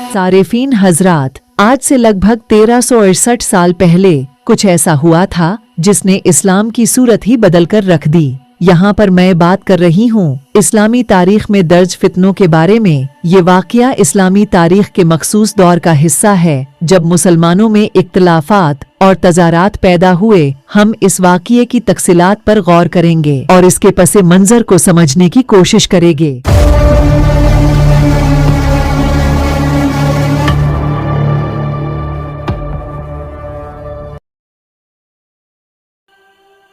सारेफीन हजरात, आज से लगभग 1368 साल पहले कुछ ऐसा हुआ था जिसने इस्लाम की सूरत ही बदल कर रख दी। यहाँ पर मैं बात कर रही हूँ इस्लामी तारीख में दर्ज फितनों के बारे में। ये वाक़या इस्लामी तारीख के मखसूस दौर का हिस्सा है जब मुसलमानों में इख्तलाफात और तजारात पैदा हुए। हम इस वाक़ये की तफसीलात पर गौर करेंगे और इसके पसे मंजर को समझने की कोशिश करेंगे।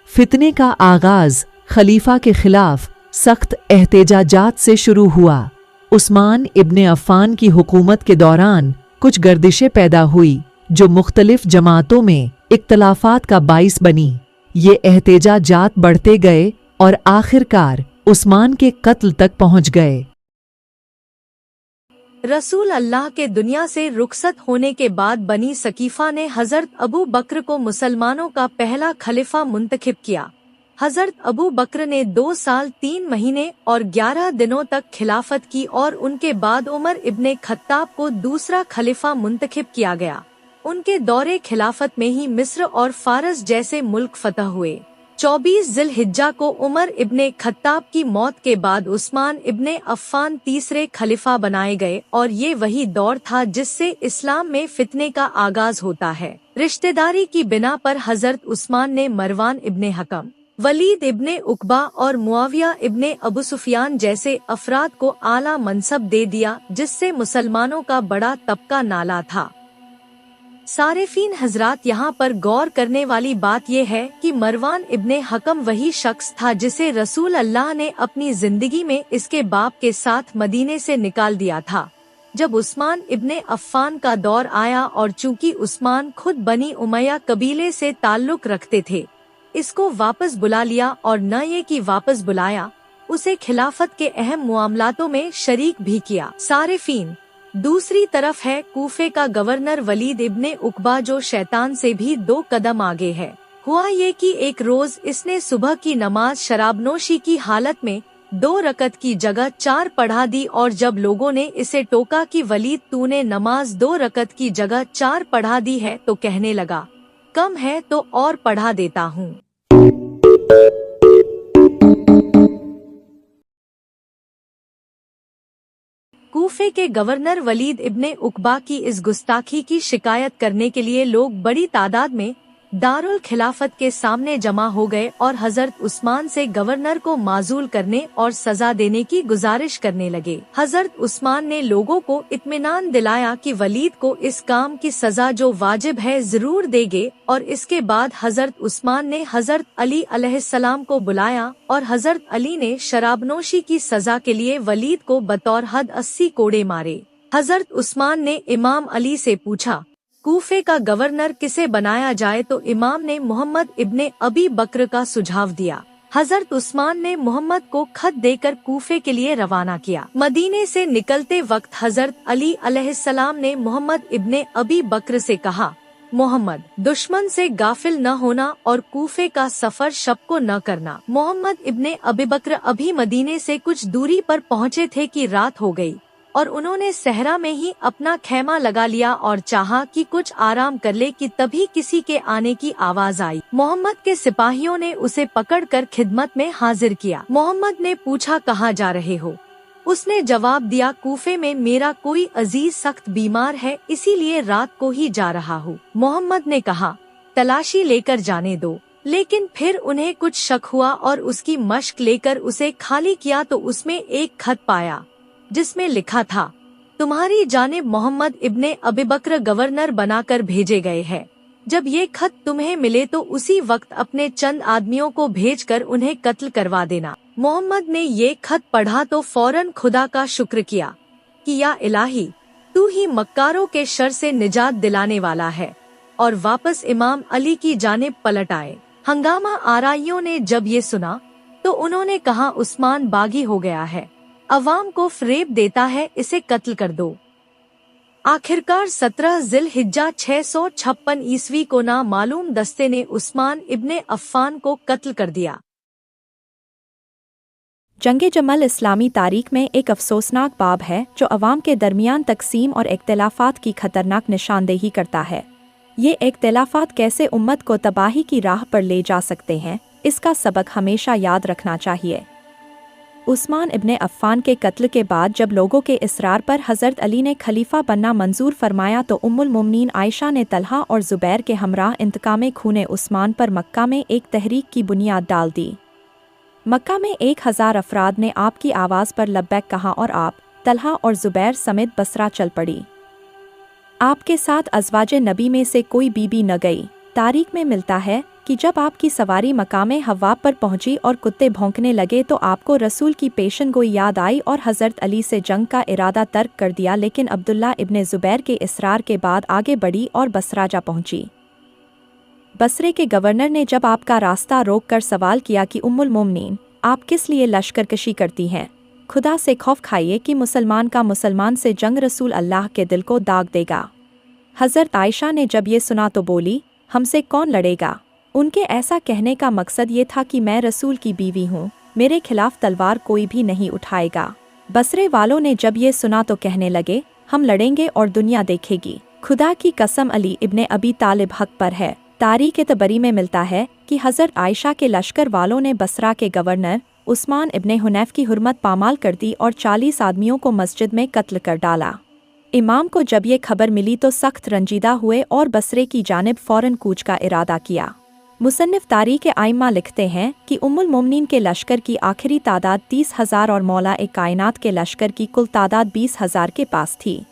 फितने का आगाज खलीफा के खिलाफ सख्त एहतजाजात से शुरू हुआ। उस्मान इब्ने अफ़्फ़ान की हुकूमत के दौरान कुछ गर्दिशें पैदा हुई जो मुख्तलिफ जमातों में इख्तलाफात का बाइस बनी। ये एहतजाजात बढ़ते गए और आखिरकार उस्मान के कत्ल तक पहुंच गए। रसूल अल्लाह के दुनिया से रुखसत होने के बाद बनी सकीफा ने हजरत अबू बकर को मुसलमानों का पहला खलीफा मुंतखब किया। हजरत अबू बकर ने 2 साल 3 महीने और 11 दिनों तक खिलाफत की और उनके बाद उमर इब्ने खत्ताब को दूसरा खलीफा मुंतखब किया गया। उनके दौरे खिलाफत में ही मिस्र और फारस जैसे मुल्क फतह हुए। 24 ज़िलहिज्जा को उमर इब्ने खत्ताब की मौत के बाद उस्मान इब्ने अफ़्फ़ान तीसरे खलीफा बनाए गए और ये वही दौर था जिससे इस्लाम में फितने का आगाज होता है। रिश्तेदारी की बिना पर हजरत उस्मान ने मरवान इब्ने हकम, वलीद इब्ने उकबा और मुआविया इब्ने अबू सुफियान जैसे अफराद को आला मनसब दे दिया जिससे मुसलमानों का बड़ा तबका नाला था। सारेफीन हजरात, यहाँ पर गौर करने वाली बात यह है कि मरवान इब्ने हकम वही शख्स था जिसे रसूल अल्लाह ने अपनी जिंदगी में इसके बाप के साथ मदीने से निकाल दिया था जब उस्मान इब्ने अफ़्फ़ान का दौर आया। और चूंकि उस्मान खुद बनी उमैया कबीले से ताल्लुक रखते थे, इसको वापस बुला लिया और न ये कि वापस बुलाया, उसे खिलाफत के अहम मामलातों में शरीक भी किया। सारेफीन, दूसरी तरफ है कूफे का गवर्नर वलीद इब्ने उकबा जो शैतान से भी 2 कदम आगे है। हुआ ये कि एक रोज इसने सुबह की नमाज शराबनोशी की हालत में 2 रकत की जगह 4 पढ़ा दी और जब लोगों ने इसे टोका कि वलीद तूने नमाज 2 रकत की जगह 4 पढ़ा दी है तो कहने लगा, कम है तो और पढ़ा देता हूँ। कूफे के गवर्नर वलीद इब्ने उकबा की इस गुस्ताखी की शिकायत करने के लिए लोग बड़ी तादाद में दारुल खिलाफत के सामने जमा हो गए और हजरत उस्मान से गवर्नर को माजूल करने और सजा देने की गुजारिश करने लगे। हजरत उस्मान ने लोगों को इत्मीनान दिलाया कि वलीद को इस काम की सजा जो वाजिब है जरूर देंगे। और इसके बाद हजरत उस्मान ने हजरत अली अलैहिस्सलाम को बुलाया और हजरत अली ने शराबनोशी की सजा के लिए वलीद को बतौर हद 80 कोड़े मारे। हजरत उस्मान ने इमाम अली से पूछा, कूफे का गवर्नर किसे बनाया जाए, तो इमाम ने मोहम्मद इब्ने अबी बकर का सुझाव दिया। हजरत उस्मान ने मोहम्मद को खत देकर कूफे के लिए रवाना किया। मदीने से निकलते वक्त हजरत अली अलैहिस्सलाम ने मोहम्मद इब्ने अबी बकर से कहा, मोहम्मद, दुश्मन से गाफिल न होना और कूफे का सफर शब को न करना। मोहम्मद इब्ने अबी बकर अभी मदीने से कुछ दूरी पर पहुँचे थे कि रात हो गई और उन्होंने सहरा में ही अपना खैमा लगा लिया और चाहा कि कुछ आराम कर ले कि तभी किसी के आने की आवाज आई। मोहम्मद के सिपाहियों ने उसे पकड़कर खिदमत में हाजिर किया। मोहम्मद ने पूछा, कहाँ जा रहे हो? उसने जवाब दिया, कूफे में मेरा कोई अजीज सख्त बीमार है, इसीलिए रात को ही जा रहा हूँ। मोहम्मद ने कहा, तलाशी लेकर जाने दो। लेकिन फिर उन्हें कुछ शक हुआ और उसकी मशक लेकर उसे खाली किया तो उसमें एक खत पाया जिसमें लिखा था, तुम्हारी जानिब मोहम्मद इब्ने अबी बकर गवर्नर बनाकर भेजे गए हैं। जब ये खत तुम्हें मिले तो उसी वक्त अपने चंद आदमियों को भेजकर उन्हें कत्ल करवा देना। मोहम्मद ने ये खत पढ़ा तो फौरन खुदा का शुक्र किया कि या इलाही, तू ही मक्कारों के शर से निजात दिलाने वाला है, और वापस इमाम अली की जानिब पलट आए। हंगामा आराइयों ने जब ये सुना तो उन्होंने कहा, उस्मान बागी हो गया है, अवाम को फरेब देता है, इसे कत्ल कर दो। आखिरकार 17 ज़िलहिज्जा 656 ईस्वी को नामालूम दस्ते ने उस्मान इब्ने अफ़्फ़ान को कत्ल कर दिया। जंग जमल इस्लामी तारीख में एक अफसोसनाक बाब है जो अवाम के दरमियान तकसीम और इख्तिलाफात की खतरनाक निशानदेही करता है। ये इख्तिलाफात कैसे उम्मत को तबाही की राह पर ले जा सकते हैं, इसका सबक हमेशा याद रखना चाहिए। उस्मान इब्ने अफ़्फ़ान के कत्ल के बाद जब लोगों के इसरार पर हज़रत अली ने खलीफा बनना मंजूर फरमाया तो उम्मुल मोमिनीन आयशा ने तलहा और ज़ुबैर के हमराह इंतकाम खूने उस्मान पर मक्का में एक तहरीक की बुनियाद डाल दी। मक्का में 1000 अफराद ने आपकी आवाज़ पर लब्बैक कहा और आप, तलहा और ज़ुबैर समेत बसरा चल पड़ी। आपके साथ अज़वाजे नबी में से कोई बीबी न गई। तारीख में मिलता है कि जब आपकी सवारी मकामे हव्वाब पर पहुंची और कुत्ते भौंकने लगे तो आपको रसूल की पेशनगोई याद आई और हज़रत अली से जंग का इरादा तर्क कर दिया, लेकिन अब्दुल्ला इब्ने ज़ुबैर के इसरार के बाद आगे बढ़ी और बसरा जा पहुंची। बसरे के गवर्नर ने जब आपका रास्ता रोक कर सवाल किया कि उम्मुल मोमिनीन, आप किस लिए लश्करकशी करती हैं? खुदा से खौफ खाइए कि मुसलमान का मुसलमान से जंग रसूल अल्लाह के दिल को दाग देगा। हज़रत आयशा ने जब ये सुना तो बोली, हमसे कौन लड़ेगा? उनके ऐसा कहने का मकसद ये था कि मैं रसूल की बीवी हूँ, मेरे खिलाफ तलवार कोई भी नहीं उठाएगा। बसरे वालों ने जब ये सुना तो कहने लगे, हम लड़ेंगे और दुनिया देखेगी। खुदा की कसम अली इब्ने अबी तालिब हक पर है। तारीख तबरी में मिलता है कि हज़रत आयशा के लश्कर वालों ने बसरा के गवर्नर उस्मान इब्ने हुनैफ की हुर्मत पामाल कर दी और 40 आदमियों को मस्जिद में कत्ल कर डाला। इमाम को जब ये खबर मिली तो सख्त रंजीदा हुए और बसरे की जानिब फ़ौरन कूच का इरादा किया। मुसन्निफ तारीख़ आइम्मा लिखते हैं कि उम्मुल मोमिनीन के लश्कर की आखिरी तादाद 30,000 और मौला ए कायनात के लश्कर की कुल तादाद 20,000 के पास थी।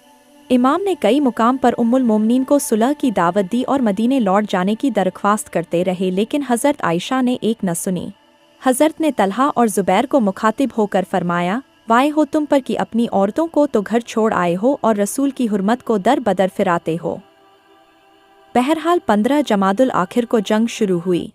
इमाम ने कई मुकाम पर उम्मुल मोमिनीन को सुलह की दावत दी और मदीने लौट जाने की दरख्वास्त करते रहे, लेकिन हज़रत आयशा ने एक न सुनी। हज़रत ने तलहा और ज़ुबैर को मुखातिब होकर फरमाया, वाय हो तुम पर कि अपनी औरतों को तो घर छोड़ आए हो और रसूल की हुर्मत को दर बदर फिराते हो। बहरहाल 15 जमादुल आखिर को जंग शुरू हुई।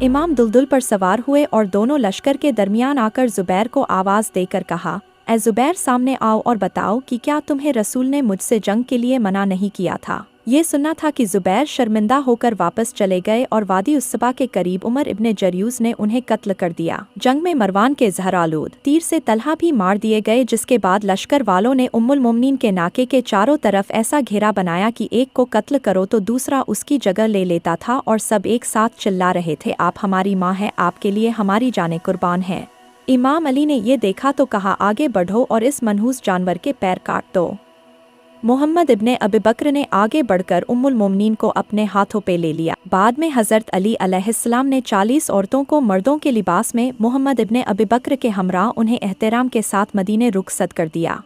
इमाम दुलदुल पर सवार हुए और दोनों लश्कर के दरमियान आकर ज़ुबैर को आवाज़ देकर कहा, ऐ ज़ुबैर सामने आओ और बताओ कि क्या तुम्हें रसूल ने मुझसे जंग के लिए मना नहीं किया था। ये सुनना था कि ज़ुबैर शर्मिंदा होकर वापस चले गए और वादी उस्सबा के करीब उमर इब्ने जर्यूज़ ने उन्हें कत्ल कर दिया। जंग में मरवान के ज़हरालूद तीर से तलहा भी मार दिए गए, जिसके बाद लश्कर वालों ने उम्मुल मोमिनीन के नाके के चारों तरफ ऐसा घेरा बनाया कि एक को कत्ल करो तो दूसरा उसकी जगह ले लेता था और सब एक साथ चिल्ला रहे थे, आप हमारी माँ हैं, आपके लिए हमारी जानें कुर्बान हैं। इमाम अली ने ये देखा तो कहा, आगे बढ़ो और इस मनहूस जानवर के पैर काट दो। मोहम्मद इब्ने अबी बकर ने आगे बढ़कर उम्मुल मोमिनीन को अपने हाथों पे ले लिया। बाद में हज़रत अली अलैहिस्सलाम ने 40 औरतों को मर्दों के लिबास में मोहम्मद इब्ने अबी बकर के हमराह उन्हें एहतराम के साथ मदीने रुखसत कर दिया।